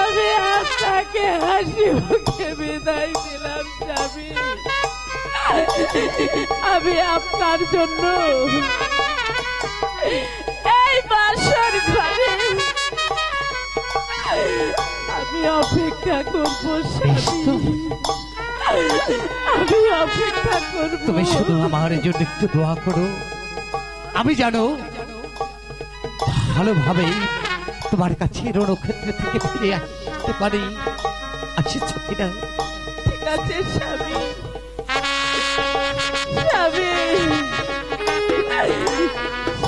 আমি আপনাকে হাসি মুখে বিদায় দিলাম স্বামী। আমি আপনার জন্য এই বাসর ঘরে আমি অপেক্ষা করব স্বামী, আমি অপেক্ষা করব। তুমি শুধু আমার জন্য একটু দোয়া করো। আমি জানো ভালোভাবে তোমার কাছে রণক্ষেত্র থেকে ফিরে আসতে পারি। আসিস কিনা? ঠিক আছে স্বামী, স্বামী,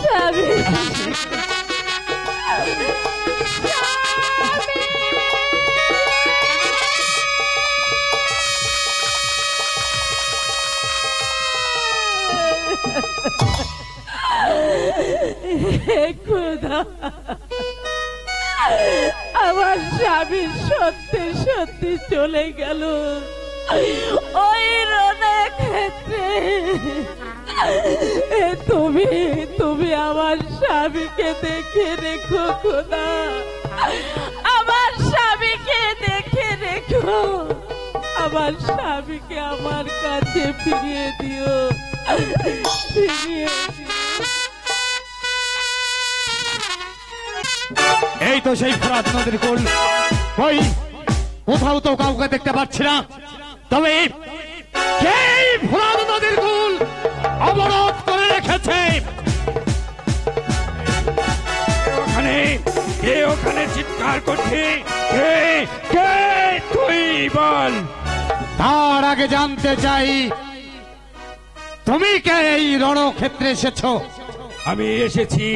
স্বামী। খোদা, আমার স্বামী সত্যি সত্যি চলে গেল ওই রণক্ষেত্রে। তুমি তুমি আমার স্বামীকে দেখে রেখো খোদা, আমার স্বামীকে দেখে রেখো, আমার স্বামীকে আমার কাছে ফিরিয়ে দিও, ফিরিয়ে দিও। এই তো সেই ফোরাত নদীর কূল, কই কোথাও তো কাউকে দেখতে পাচ্ছি না। তবে এই ফোরাত নদীর কূল অবরোধ করে রেখেছে। ওখানে চিৎকার করছে, কে কে তুই বল। তার আগে জানতে চাই তুমি কে এই রণক্ষেত্রে এসেছো? আমি এসেছি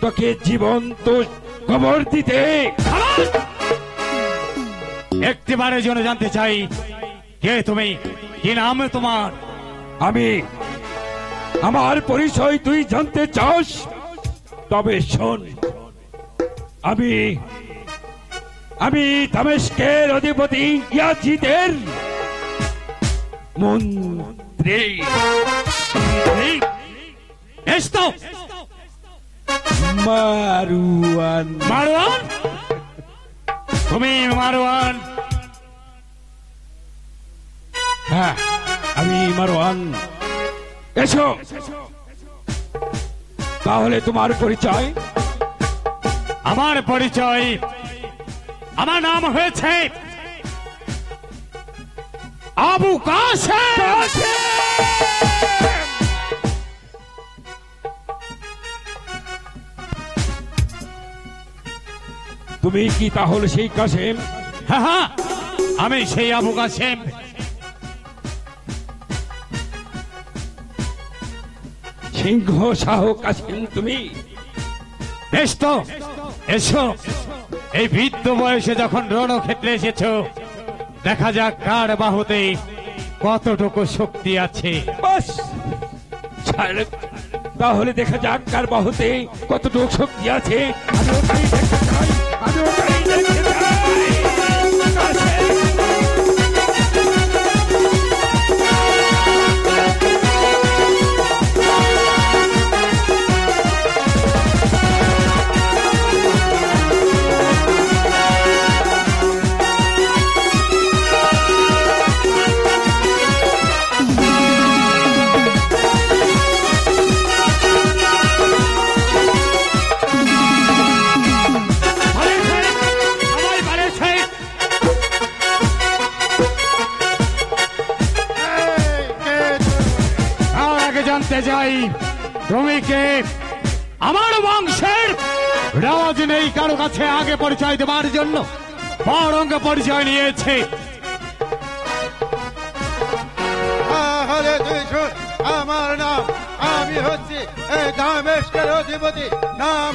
তোকে জীবন্ত কবর দিতে। একটিবারের জন্য জানতে চাই কে তুমি, কি নাম তোমার? আমি, আমার পরিচয় তুই জানতে চাস? তবে শোন, আমি আমি দামেস্কের অধিপতি ইয়াজিদের মন্ত্রী। মারওয়ান। মারওয়ান? তুমি মারওয়ান? হ্যাঁ, আমি মারওয়ান। এসো, তাহলে তোমার পরিচয়? আমার পরিচয়, আমার নাম হয়েছে আবু কাসেম। তুমি কি তাহলে সেই কাসেম? হ্যাঁ হ্যাঁ, আমি সেই আবু কাসেম। সিংহ শাহ কাসেম তুমি? বেশ তো, এসো। এই বৃদ্ধ বয়সে যখন রণক্ষেত্রে এসেছো, দেখা যাক কার বাহুতে কতটুকু শক্তি আছে। বাস, তাহলে দেখা যাক কার বাহুতে কতটুকু শক্তি আছে। আমি ওটাই দেখতে চাই, আমি ওটাই দেখতে চাই। জানতে চাই তুমি কে? আমার বংশের রাজ নেই কারো কাছে আগে পরিচয় দেওয়ার জন্য, বরং পরিচয় নিয়েছে। আমার নাম, আমি হচ্ছি এই দামেস্কের অধিপতি। নাম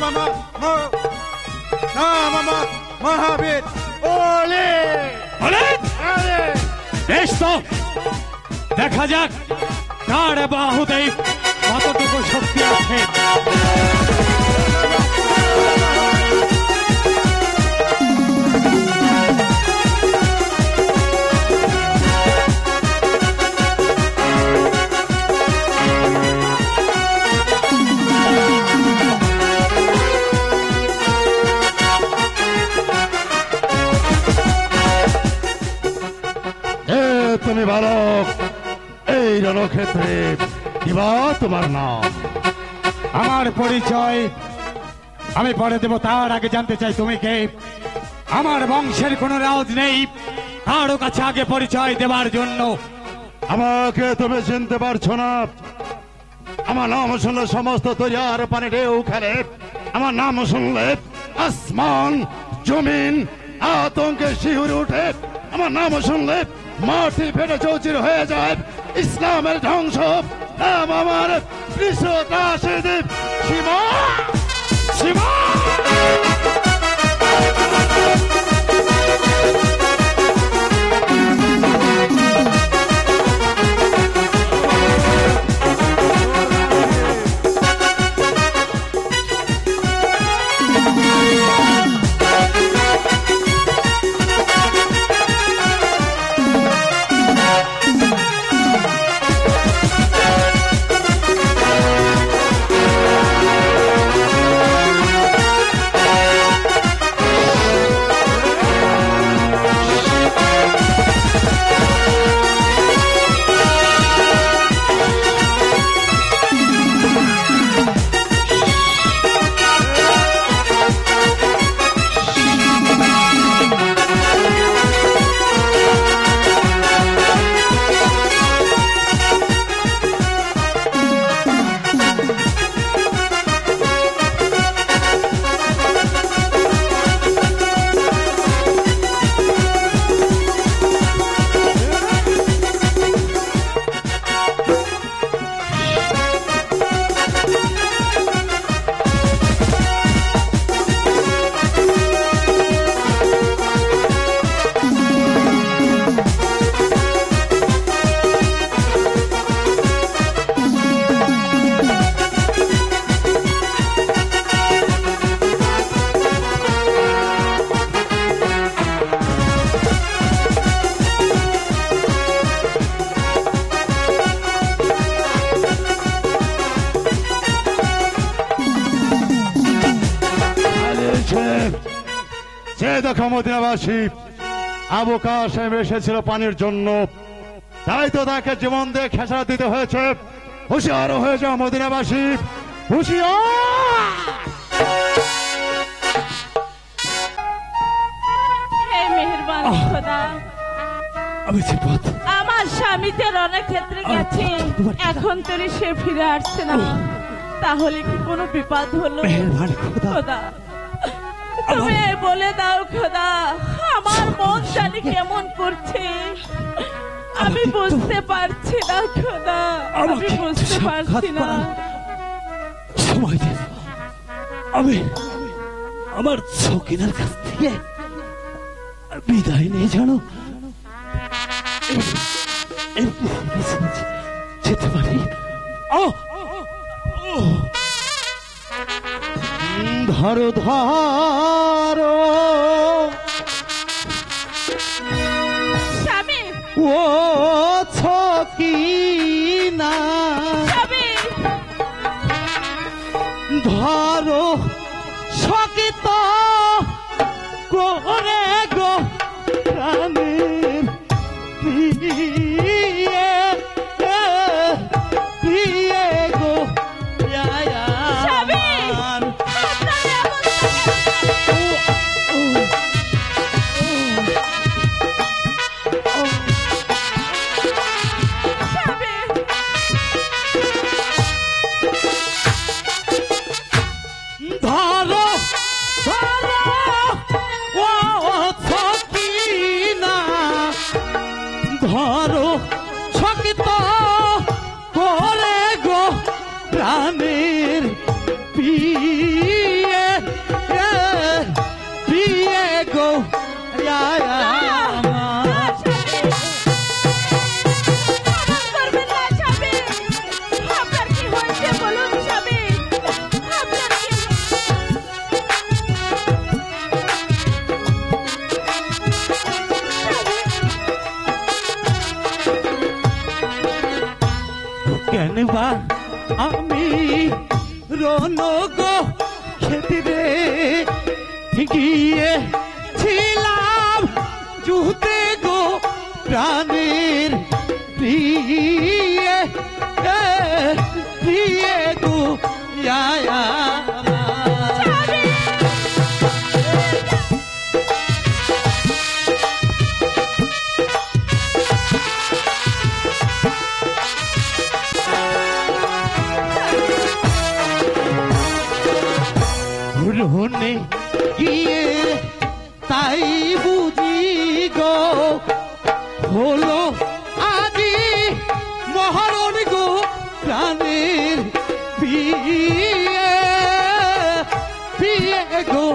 আমার মহাবীর ওলি। বেশ তো, দেখা যাক কার বাহুতে কতটুকু শক্তি আছে। তুমি বালক, এই রণক্ষেত্রে কিবা তোমার নাম? আমার পরিচয় আমি পরে দেব, তার আগে জানতে চাই তুমি কে? আমার বংশের কোনো রাজ নেই কারো কাছে আগে পরিচয় দেওয়ার জন্য। আমাকে তুমি চিনতে পারছো না? আমার নাম শুনলে সমস্ত দরিয়ার পানি ঢেউ খেলে। আমার নাম শুনলে আসমান জমিন আতঙ্কে শিহরে ওঠে। আমার নাম শুনলে মাটি ফেটে চৌচির হয়ে যায়। ইসলামের ধ্বংস নাম আমার কৃষ্ণদাসীদেব সীমা সীমা। দেখো মদিনাবাসী, আবু কাসেম এসেছিল পানির জন্য, তাই তো তাকে জীবন দিয়ে খেসারত দিতে হয়েছে। হুঁশিয়ার হয়ে যাও মদিনাবাসী, হুঁশিয়ার। হে মেহেরবান খোদা, আমার স্বামীতে রণক্ষেত্রে গেছে, এখন তোরে সে ফিরে আসছে না, তাহলে কি কোনো বিপদ হলো? খোদা তুমি বলে দাও খোদা, আমার মন জানি কেমন করছে, আমি বুঝতে পারছি না খোদা, আমি বুঝতে পারছি না। সময় দিন, আমি আমার সকিনার কাছ থেকে বিদায় নিয়ে জানো যেতে পারি। ধরো ধরো স্বামী, ও সকিনা, ধরো সকিত করে গো প্রাণের প্রিয়ে প্রিয়ে গো ধরো সকিত করে গো প্রাণের প্রিয়ে প্রিয়ে গো কেনবা আমি রনগ খেতে গিয়ে ছিলাম জুতে গো প্রাণীর প্রিয়ে প্রিয়ে গো ইয়া রোনে গিয়ে তাই বুঝি গো হলো আজি মহরণ গো প্রাণের বিয়ে বিয়ে গো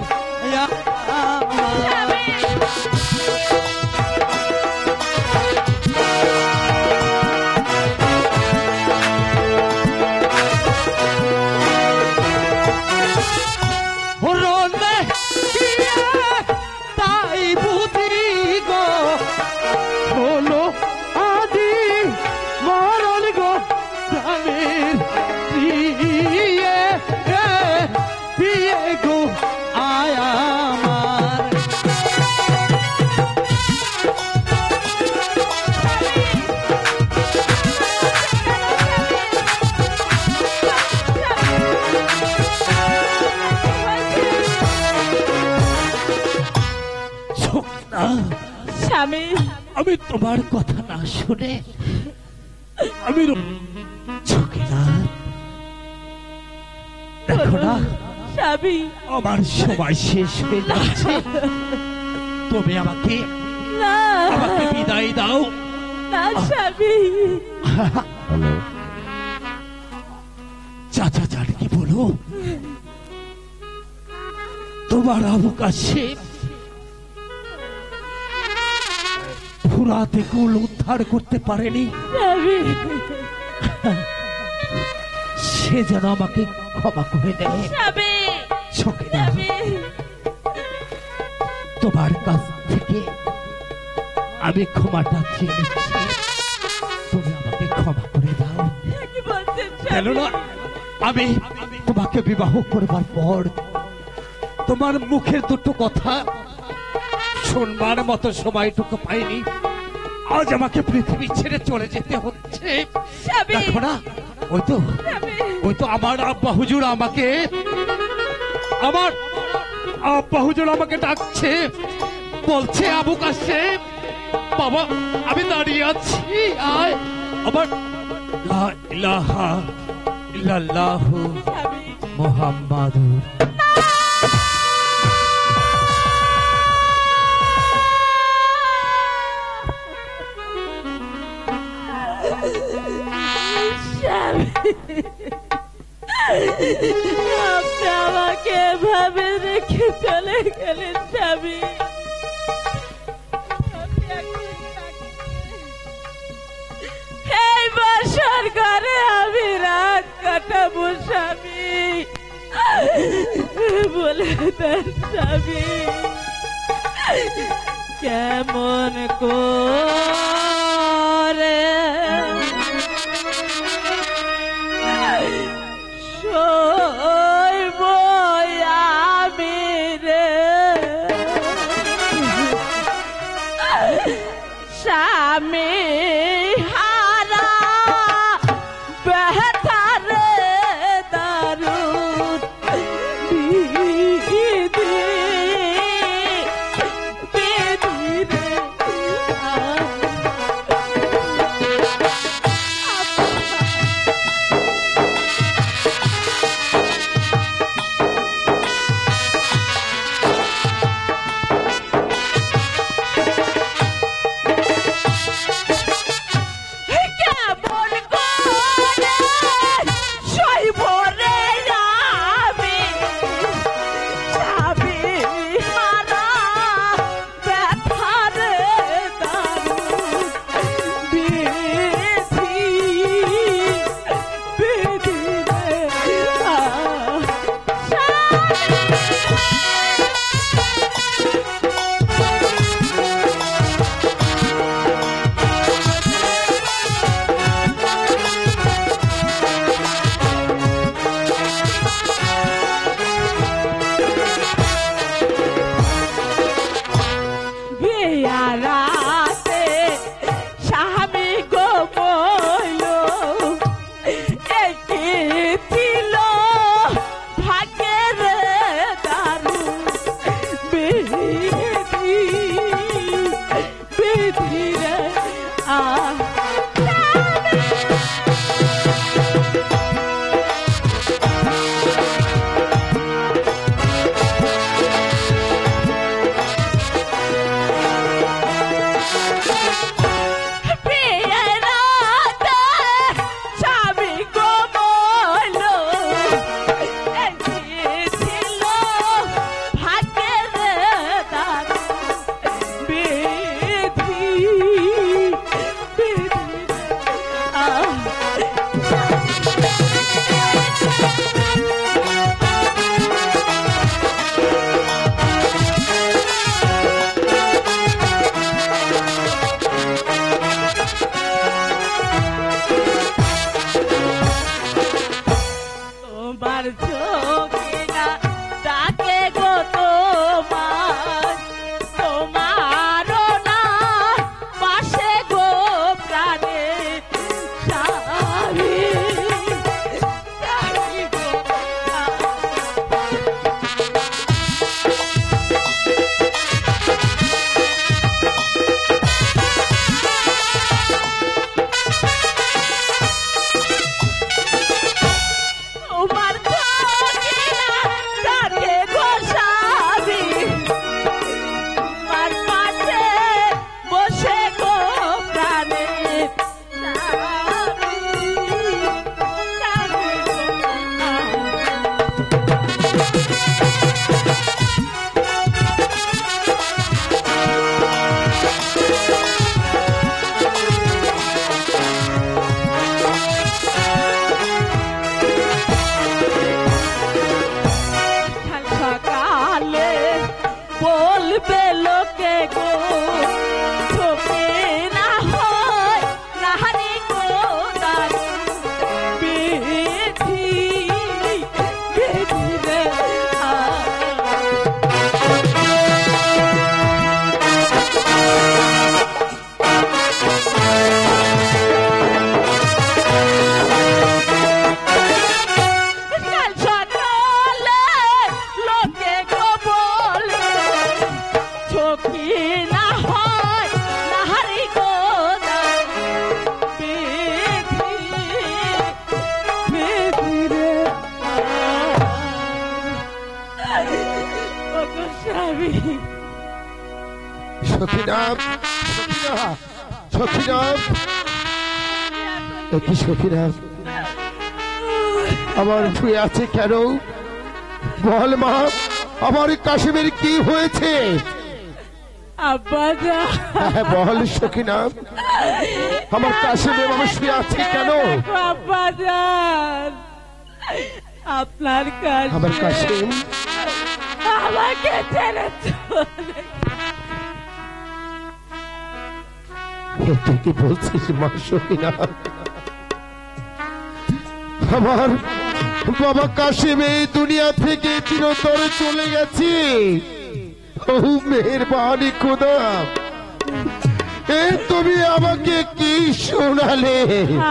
স্বামী আমি তোমার কথা না শুনে আমি চোখে না দেখো না স্বামী আমার সময় শেষ হয়ে যাচ্ছে তুমি আমাকে না আমাকে বিদায় দাও না স্বামী চাচা জানকি বলো তোমার অবকাশে ফুরাতে কুল উদ্ধার করতে পারেনি স্বামী সে যেন আমাকে ক্ষমা করে দেয় স্বামী চোখে না স্বামী তোমার কাছ থেকে আমি ক্ষমাটা চেয়ে নিচ্ছি তুমি আমাকে ক্ষমা করে দাও কি বলছেন কেন স্বামী না আমি তোমাকে বিবাহ করবার পর তোমার মুখের দুটো কথা শুনবার মতো সময়টুকু পাইনি আজ আমাকে পৃথিবী ছেড়ে চলে যেতে হচ্ছে স্বামী দেখো না স্বামী ওই তো আমার আব্বা হুজুর আমাকে আমার আব্বা হুজুর আমাকে ডাকছে বলছে আবু কাশেম বাবা আমি দাঁড়িয়ে আছি আয় আবার লা ইলাহা ইল্লাল্লাহু স্বামী মুহাম্মাদুর আপনি আমাকে এভাবে রেখে চলে গেলেন স্বামী এই বাসার ঘরে আমি রাত কাটাবো স্বামী বলে দেন স্বামী কেমন করে শৈব আমি রে স্বামী হারা বেহতারে দারুণ বিধি বিধি রে সখিনা সখিনা সখিনা কি সখিনা আমার শুয়ে আছে কেন বল মা আমার কাশিমের কি হয়েছে আব্বাজান হ্যাঁ বল সখিনা আমার কাশিমের আমার শুয়ে আছে কেন আব্বাজান আপনার আমার কাছে কাশিম আমাকে ছেড়ে চলে তুই কি বলছিস মা সখিনা আমার বাবা কাশিম এই দুনিয়া থেকে চিরতরে চলে গেছে ও মেহেরবানি খোদা এই তুমি আমাকে কি শোনালে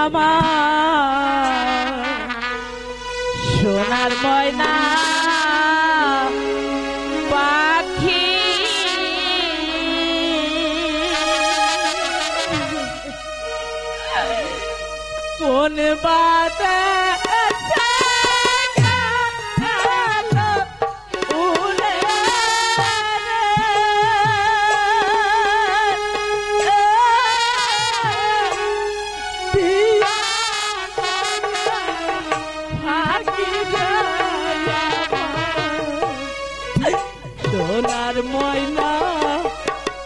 আমার সোনার ময়না পাখি কোন বাদে সোনার ময়না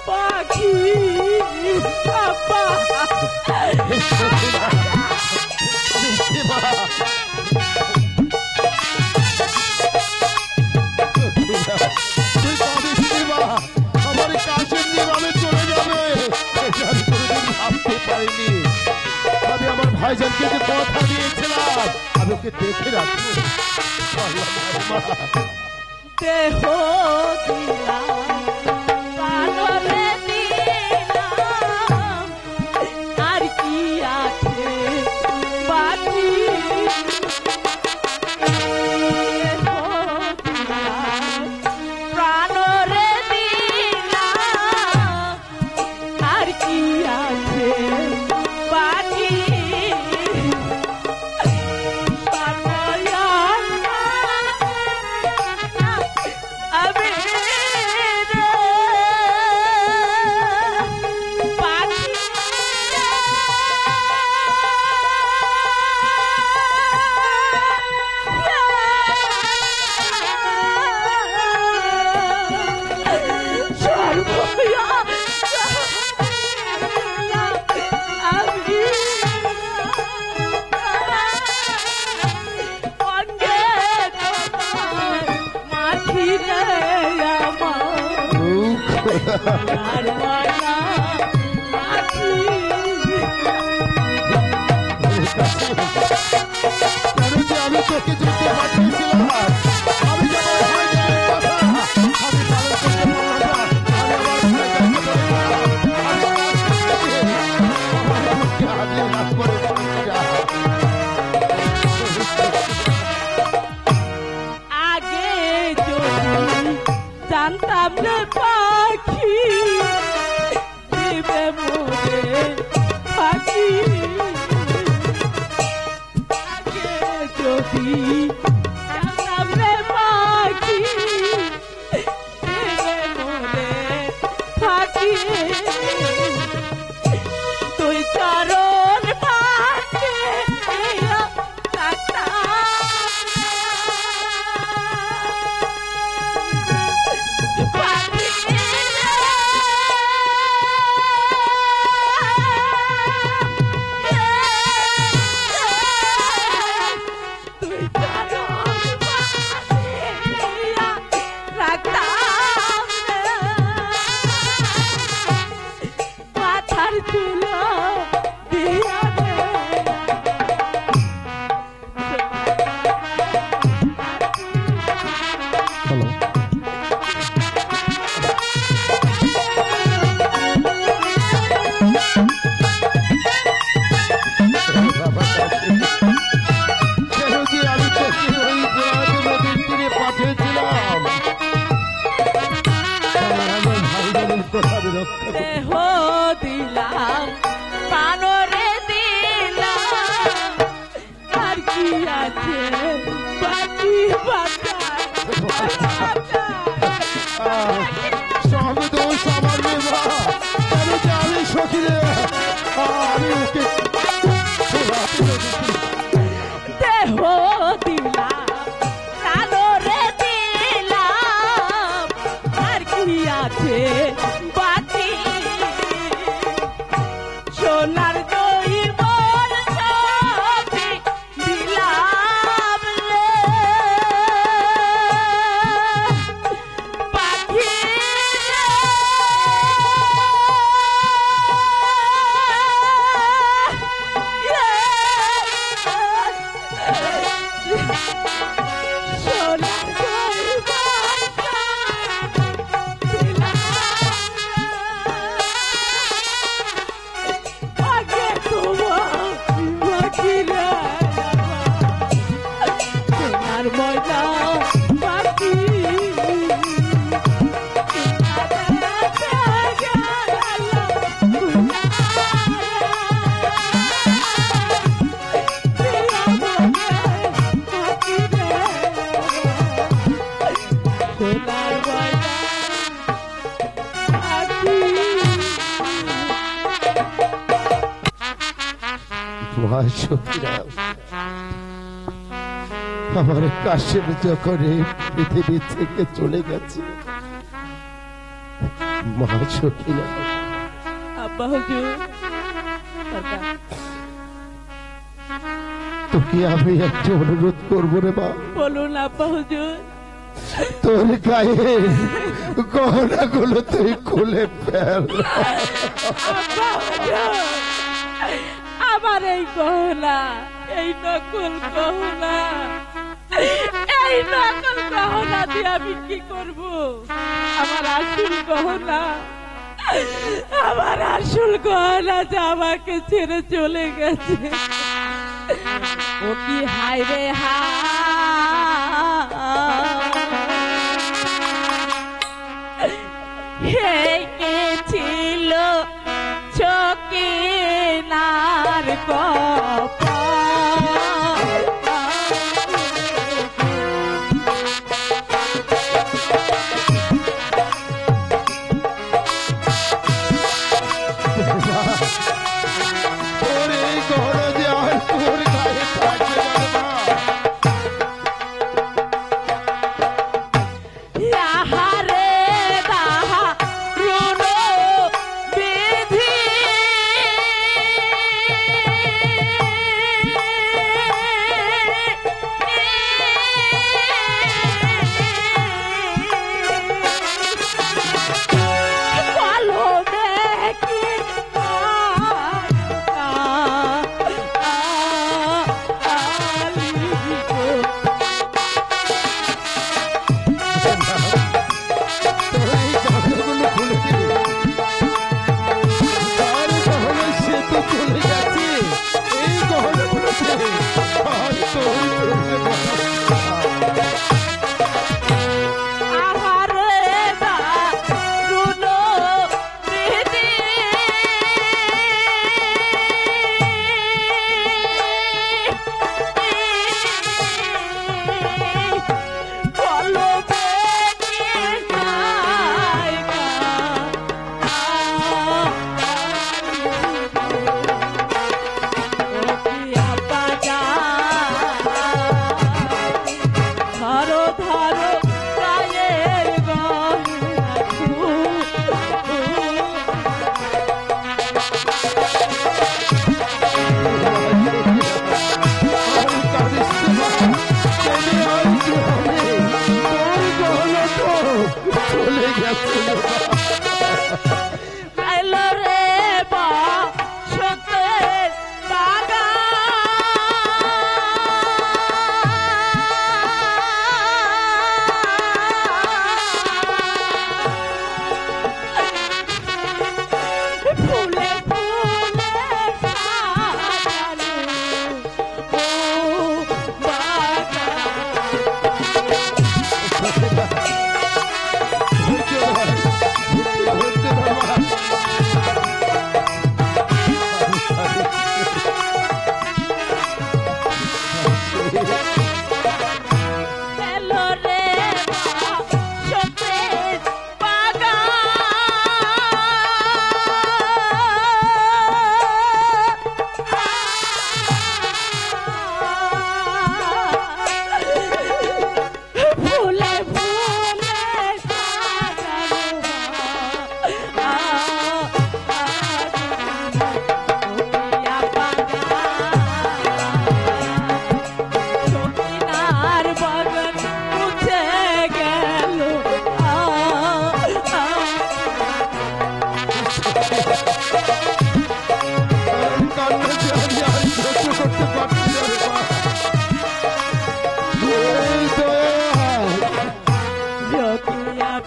পাখি আপা তুই কাঁদিস নি মা, আমার কাশিম নিলামে চলে যাবে এটা আমি কোনোদিন ভাবতে পারিনি আমি আমার ভাইজানকে যে কথা দিয়েছিলাম আমি ওকে দেখে রাখবো আল্লাহ, মা। দেহ দিলাম প্রাণরে দিলাম আর কি আছে বাকি দেহ দিলাম প্রাণরে দিলাম আর কি আছে বাকি আমি পাখি কেন যে আমি তোকে যেতে পাঠিয়েছিলাম আমি যে আমার ভাইজানের কথা আমি পালন করতে পারলাম না। আমি আমার ভাইজানকে বলেছিলাম, আমি বুকে হাত দিয়ে রাগ করে যা। আগে যদি জানতাম রে পাখি দিবে মোরে পাখি আগে যদি জানতাম রে পাখি দিবে মোরে পাখি তুই চরণ পাখি মাথার তুলো দিয়া দে কেন যে আমি তোকে ওই প্রয়াত নদীর তীরে পাঠিয়েছিলাম আমার ভাইজানের কথা আমি রক্ষা করতে দেহ দিলাম প্রাণরে দিলাম আর কি আছে বাকি বাঁচা সব দোষ আমার রে মা পাখি রে আমি ওকে দেহ দিলাম কালো রে দিলাম আর কি আছে বাকি সোনার দই বল সবই দিলাম রে পাখি সোনার দই আগে তোমার সোনার ময়না বাকি সোনার ময়না মা সখীরা আমার কাশেম যখন এই পৃথিবী থেকে চলে গেছে মা সখীরা আব্বা হুজুর তোকে আমি একটা অনুরোধ করবো রে মা বলুন আব্বা হুজুর তোর গায়ে গহনা গুলো তুই খুলে ফেল আব্বা হুজুর আমার এই গহনা এই নকল গহনা এই নকল গহনা দিয়ে আমি কি করব আমার আসল গহনা যে আমাকে ছেড়ে চলে গেছে ও কি হায় রে হায় কে ছিল চকিনার কপাল তোর এই গহনা যে আর তোর গায়ে থাকবে না রে মা। আহারে দারুণ বিধি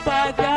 বাজা